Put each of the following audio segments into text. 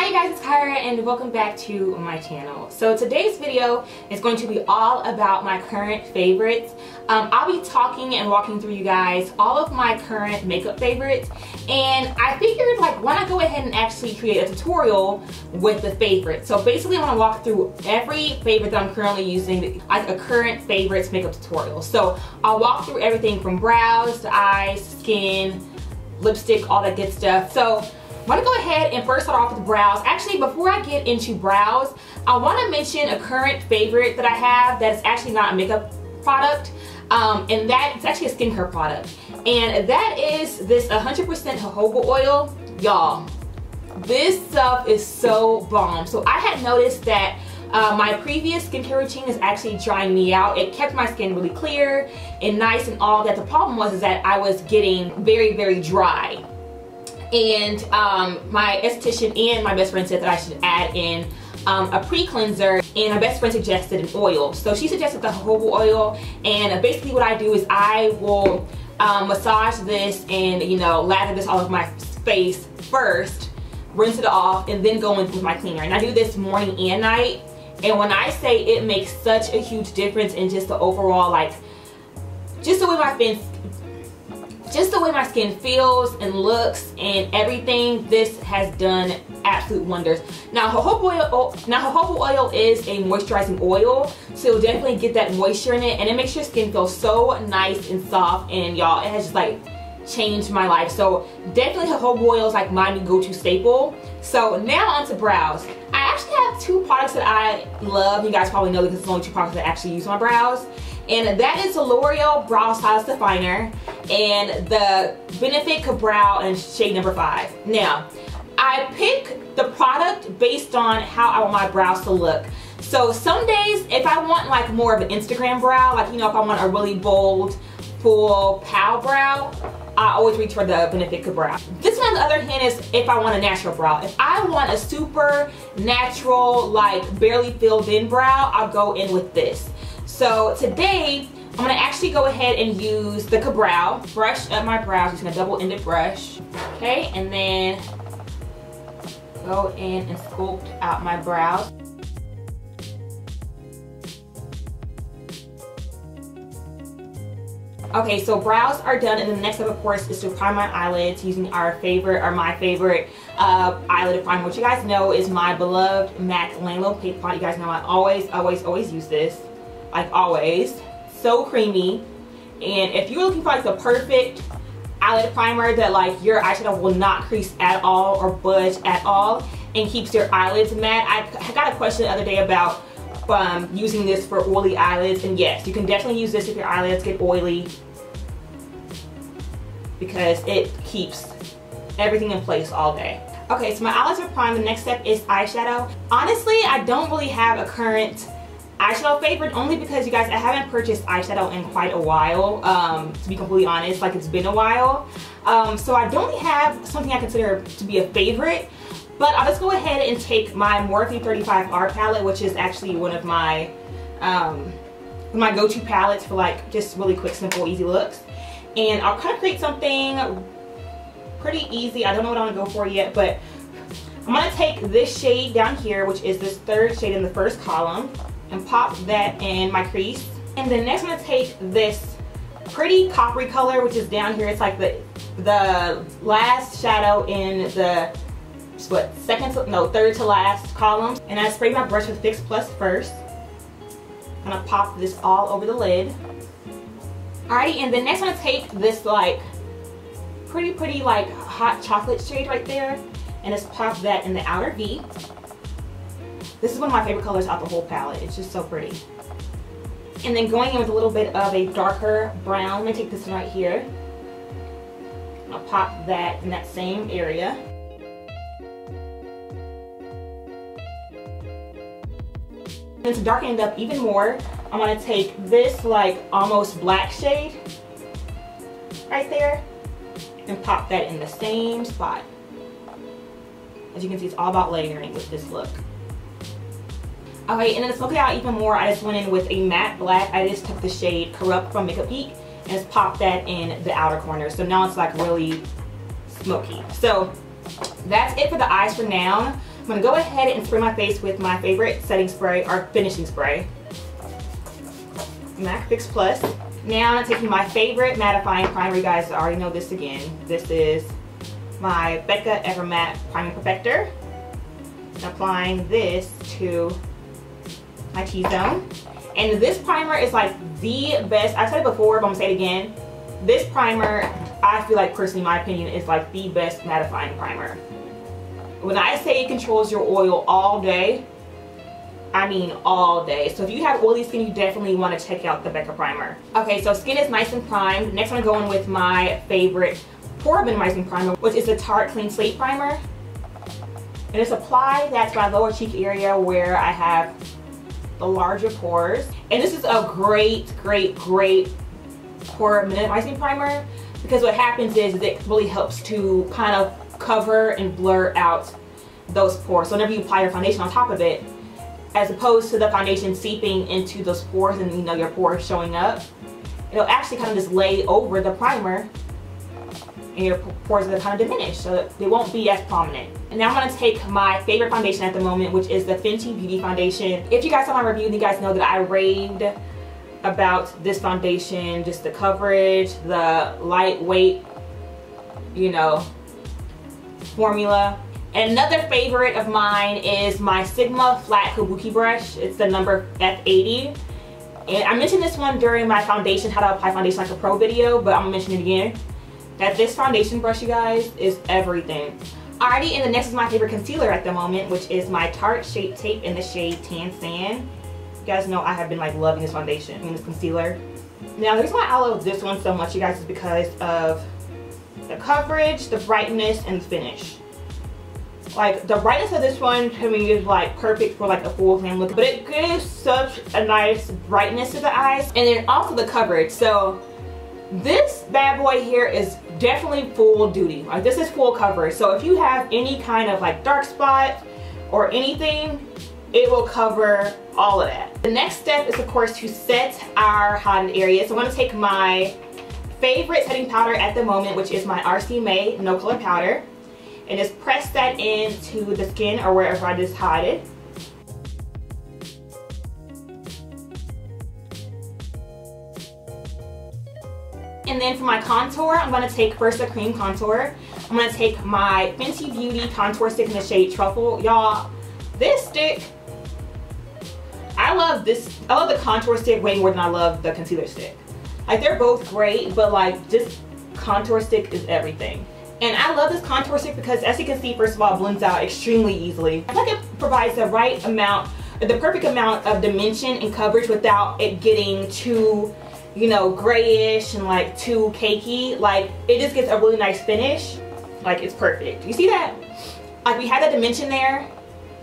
Hi guys, it's Kyra and welcome back to my channel. So today's video is going to be all about my current favorites. I'll be talking and walking through you guys all of my current makeup favorites, and I figured like why not go ahead and actually create a tutorial with the favorites. So basically I'm going to walk through every favorite that I'm currently using, like a current favorites makeup tutorial. So I'll walk through everything from brows to eyes, skin, lipstick, all that good stuff. So I'm going to go ahead and first start off with brows. Actually, before I get into brows, I want to mention a current favorite that I have that is actually not a makeup product, and that it's actually a skincare product, and that is this 100% jojoba oil. Y'all, this stuff is so bomb. So I had noticed that my previous skincare routine is actually drying me out. It kept my skin really clear and nice and all that. The problem was that I was getting very, very dry. And my esthetician and my best friend said that I should add in a pre-cleanser, and my best friend suggested an oil. So she suggested the jojoba oil, and basically what I do is I will massage this and, you know, lather this all over my face first, rinse it off, and then go in with my cleaner. And I do this morning and night, and when I say it makes such a huge difference in just the overall, like, just the way my skin feels and looks and everything, this has done absolute wonders. Now jojoba oil is a moisturizing oil, so you'll definitely get that moisture in it, and it makes your skin feel so nice and soft, and y'all, it has just like changed my life. So definitely jojoba oil is like my new go-to staple. So now on to brows. I actually have two products that I love. You guys probably know because it's the only two products that I actually use on my brows. And that is the L'Oreal Brow Stylist Definer and the Benefit Ka-Brow in shade number 5. Now, I pick the product based on how I want my brows to look. So some days, if I want like more of an Instagram brow, like, you know, if I want a really bold, full pow brow, I always reach for the Benefit Ka-Brow. This one on the other hand is if I want a natural brow. If I want a super natural, like barely filled in brow, I'll go in with this. So today, I'm going to actually go ahead and use the Ka-Brow. Brush up my brows using a double-ended brush. Okay, and then go in and sculpt out my brows. Okay, so brows are done, and then the next step, of course, is to prime my eyelids using my favorite eyelid primer, which you guys know is my beloved MAC Lano Paint Pot. You guys know I always use this. Like always, so creamy. And if you're looking for like the perfect eyelid primer that like your eyeshadow will not crease at all or budge at all and keeps your eyelids matte, I got a question the other day about using this for oily eyelids, and yes, you can definitely use this if your eyelids get oily because it keeps everything in place all day. Okay, so my eyelids are primed. The next step is eyeshadow. Honestly, I don't really have a current eyeshadow favorite, only because, you guys, I haven't purchased eyeshadow in quite a while, to be completely honest. Like, it's been a while, so I don't really have something I consider to be a favorite, but I'll just go ahead and take my Morphe 35R palette, which is actually one of my my go-to palettes for like just really quick, simple, easy looks, and I'll kind of create something pretty easy. I don't know what I'm gonna go for yet, but I'm gonna take this shade down here, which is this third shade in the first column, and pop that in my crease. And then next I'm going to take this pretty coppery color, which is down here. It's like the last shadow in the third to last column. And I spray my brush with Fix Plus first. I'm going to pop this all over the lid. Alrighty, and then next I'm going to take this like pretty like hot chocolate shade right there, and just pop that in the outer V. This is one of my favorite colors out the whole palette. It's just so pretty. And then going in with a little bit of a darker brown. Let me take this one right here. I'll pop that in that same area. And to darken it up even more, I'm going to take this like almost black shade right there and pop that in the same spot. As you can see, it's all about layering with this look. Okay, and then to smoke it out even more, I just went in with a matte black. I just took the shade Corrupt from Makeup Geek and just popped that in the outer corner. So now it's like really smoky. So that's it for the eyes for now. I'm gonna go ahead and spray my face with my favorite setting spray, or finishing spray, MAC Fix Plus. Now I'm taking my favorite mattifying primer. You guys already know this again. This is my Becca Ever Matte Priming Perfector. I'm applying this to my T-zone. And this primer is like the best. I've said it before, but I'm gonna say it again. This primer, I feel like personally, in my opinion, is like the best mattifying primer. When I say it controls your oil all day, I mean all day. So if you have oily skin, you definitely want to check out the Becca primer. Okay, so skin is nice and primed. Next I'm going with my favorite pore minimizing primer, which is the Tarte Clean Slate primer. And just apply that to my lower cheek area where I have the larger pores. And this is a great pore minimizing primer, because what happens is it really helps to kind of cover and blur out those pores. So whenever you apply your foundation on top of it, as opposed to the foundation seeping into those pores and, you know, your pores showing up, it'll actually kind of just lay over the primer and your pores will kind of diminish, so they won't be as prominent. And now I'm going to take my favorite foundation at the moment, which is the Fenty Beauty Foundation. If you guys saw my review, you guys know that I raved about this foundation, just the coverage, the lightweight, you know, formula. And another favorite of mine is my Sigma Flat Kabuki brush. It's the number F80. And I mentioned this one during my foundation, how to apply foundation like a pro video, but I'm gonna mention it again. That this foundation brush, you guys, is everything. Alrighty, and the next is my favorite concealer at the moment, which is my Tarte Shape Tape in the shade Tan Sand. You guys know I have been like loving this foundation and this concealer. Now the reason why I love this one so much, you guys, is because of the coverage, the brightness, and the finish. Like the brightness of this one to me is like perfect for like a full glam look, but it gives such a nice brightness to the eyes, and then also the coverage. So this bad boy here is definitely full duty. Like this is full coverage. So if you have any kind of like dark spot or anything, it will cover all of that. The next step is of course to set our highlighted areas. So I'm going to take my favorite setting powder at the moment, which is my RC May No Color Powder, and just press that into the skin or wherever I just hide it. And then for my contour, I'm going to take first a cream contour. I'm going to take my Fenty Beauty contour stick in the shade Truffle. Y'all, this stick, I love this. I love the contour stick way more than I love the concealer stick. Like they're both great, but like this contour stick is everything. And I love this contour stick because, as you can see, first of all, it blends out extremely easily. I feel like it provides the right amount, the perfect amount of dimension and coverage without it getting too, you know, grayish and like too cakey. Like it just gets a really nice finish. Like it's perfect. You see that? Like we had that dimension there.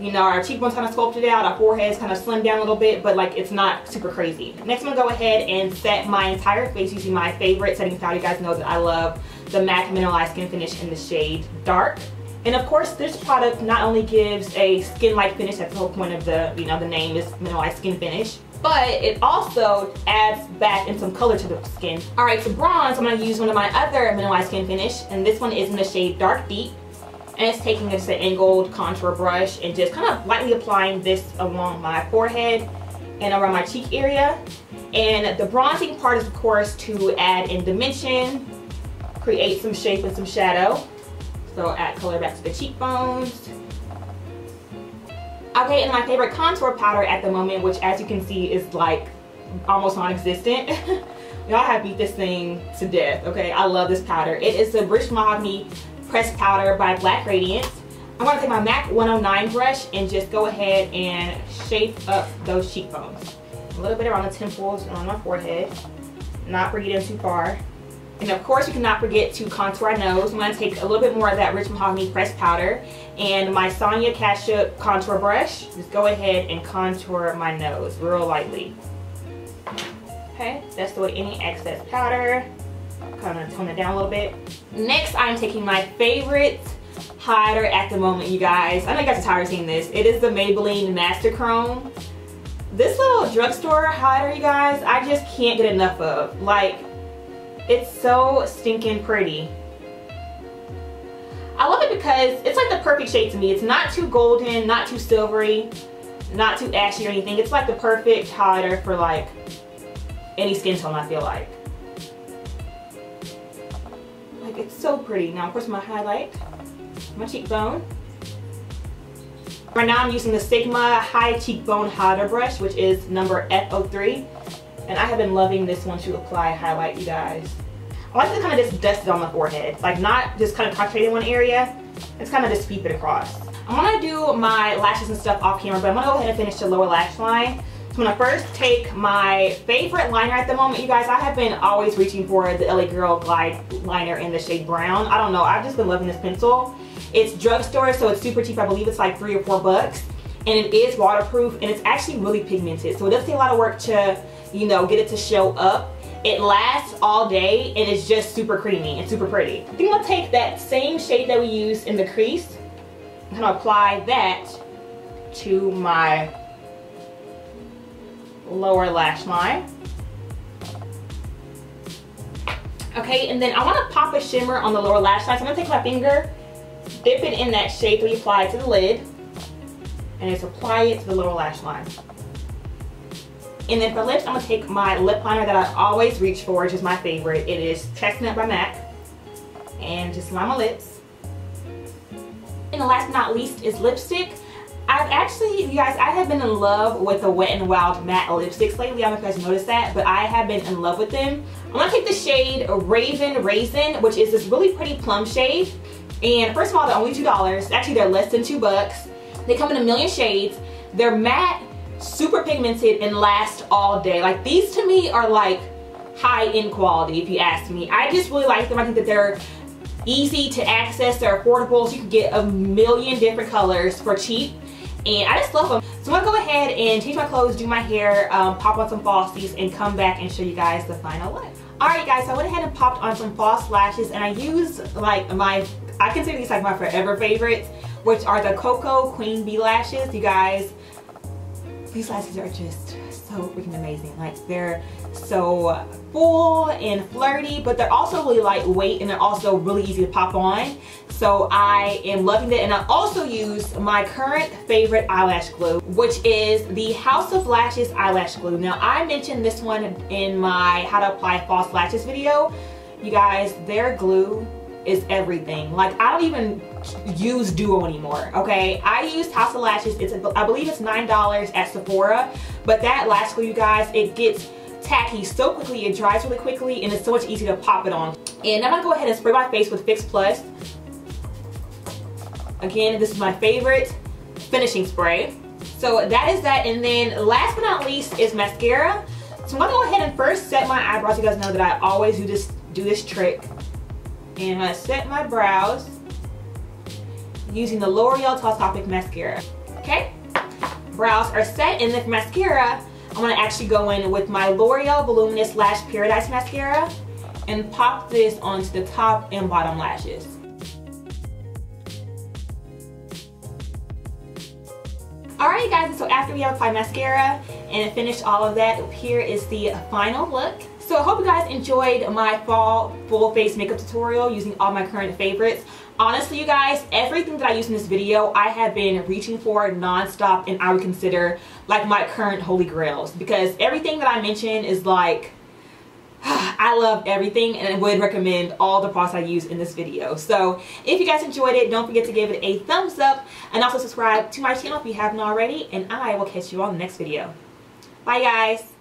You know, our cheekbones kind of sculpted out, our forehead's kind of slimmed down a little bit, but like it's not super crazy. Next I'm gonna go ahead and set my entire face using my favorite setting powder. You guys know that I love the MAC Mineralized Skin Finish in the shade Dark. And of course this product not only gives a skin-like finish, that's the whole point of the, you know, the name is Mineralized Skin Finish, but it also adds back in some color to the skin. Alright, to bronze, I'm going to use one of my other Mineralized Skin Finish, and this one is in the shade Dark Deep. And it's taking just an angled contour brush and just kind of lightly applying this along my forehead and around my cheek area. And the bronzing part is of course to add in dimension, create some shape and some shadow. So add color back to the cheekbones. Okay, and my favorite contour powder at the moment, which as you can see is like almost non-existent. Y'all have beat this thing to death, okay? I love this powder. It is the British Mahogany Pressed Powder by Blak Radiance. I'm going to take my MAC 109 brush and just go ahead and shape up those cheekbones. A little bit around the temples and on my forehead. Not bring it in too far. And of course, you cannot forget to contour our nose. I'm going to take a little bit more of that Rich Mahogany Pressed Powder and my Sonia Cassia contour brush. Just go ahead and contour my nose real lightly. Okay, that's with any excess powder. Kind of tone it down a little bit. Next, I'm taking my favorite highlighter at the moment, you guys. I know you guys are tired of seeing this. It is the Maybelline Master Chrome. This little drugstore highlighter, you guys, I just can't get enough of. Like, it's so stinking pretty. I love it because it's like the perfect shade to me. It's not too golden, not too silvery, not too ashy or anything. It's like the perfect highlighter for like any skin tone, I feel like. Like, it's so pretty. Now, of course, my highlight, my cheekbone. Right now I'm using the Sigma High Cheekbone Highlighter Brush, which is number F03. And I have been loving this one to apply highlight, you guys. I like to kind of just dust it on the forehead. Like, not just kind of concentrate in one area. It's kind of just sweep it across. I'm going to do my lashes and stuff off camera, but I'm going to go ahead and finish the lower lash line. So I'm going to first take my favorite liner at the moment, you guys. I have been always reaching for the LA Girl Glide Liner in the shade brown. I don't know. I've just been loving this pencil. It's drugstore, so it's super cheap. I believe it's like $3 or $4. And it is waterproof, and it's actually really pigmented. So it does take a lot of work to, you know, get it to show up. It lasts all day, and it's just super creamy and super pretty. I think I'm gonna take that same shade that we used in the crease. I'm gonna apply that to my lower lash line. Okay, and then I wanna pop a shimmer on the lower lash line. So I'm gonna take my finger, dip it in that shade that we applied to the lid, and just apply it to the lower lash line. And then for lips, I'm gonna take my lip liner that I always reach for, which is my favorite. It is Chestnut by MAC. And just line my lips. And the last but not least is lipstick. I've actually, you guys, I have been in love with the Wet n Wild matte lipsticks lately. I don't know if you guys noticed that, but I have been in love with them. I'm gonna take the shade Ravin Raisin, which is this really pretty plum shade. And first of all, they're only $2. Actually, they're less than $2. They come in a million shades. They're matte, super pigmented, and last all day. Like, these to me are like high-end quality, if you ask me. I just really like them. I think that they're easy to access, they're affordable, so you can get a million different colors for cheap, and I just love them. So I'm gonna go ahead and change my clothes, do my hair, pop on some falsies, and come back and show you guys the final look. Alright guys, so I went ahead and popped on some false lashes, and I used like I consider these like my forever favorites, which are the Coco Queen Bee lashes. You guys, these lashes are just so freaking amazing. Like, they're so full and flirty, but they're also really lightweight, and they're also really easy to pop on. So I am loving it. And I also use my current favorite eyelash glue, which is the House of Lashes Eyelash Glue. Now, I mentioned this one in my how to apply false lashes video. You guys, their glue is everything. Like, I don't even use Duo anymore, okay? I used House of Lashes. I believe it's $9 at Sephora, but that lash glue, you guys, it gets tacky so quickly, it dries really quickly, and it's so much easier to pop it on. And I'm gonna go ahead and spray my face with Fix Plus. Again, this is my favorite finishing spray. So that is that, and then last but not least is mascara. So I'm gonna go ahead and first set my eyebrows. You guys know that I always do this trick. And I'm gonna set my brows using the L'Oreal Tall Topic Mascara. Okay, brows are set, and then for mascara, I'm gonna actually go in with my L'Oreal Voluminous Lash Paradise Mascara and pop this onto the top and bottom lashes. Alright guys, so after we have applied mascara and finished all of that, here is the final look. So I hope you guys enjoyed my fall full face makeup tutorial using all my current favorites. Honestly, you guys, everything that I use in this video, I have been reaching for non-stop, and I would consider like my current holy grails, because everything that I mentioned is like, I love everything, and I would recommend all the products I use in this video. So if you guys enjoyed it, don't forget to give it a thumbs up, and also subscribe to my channel if you haven't already, and I will catch you on the next video. Bye guys.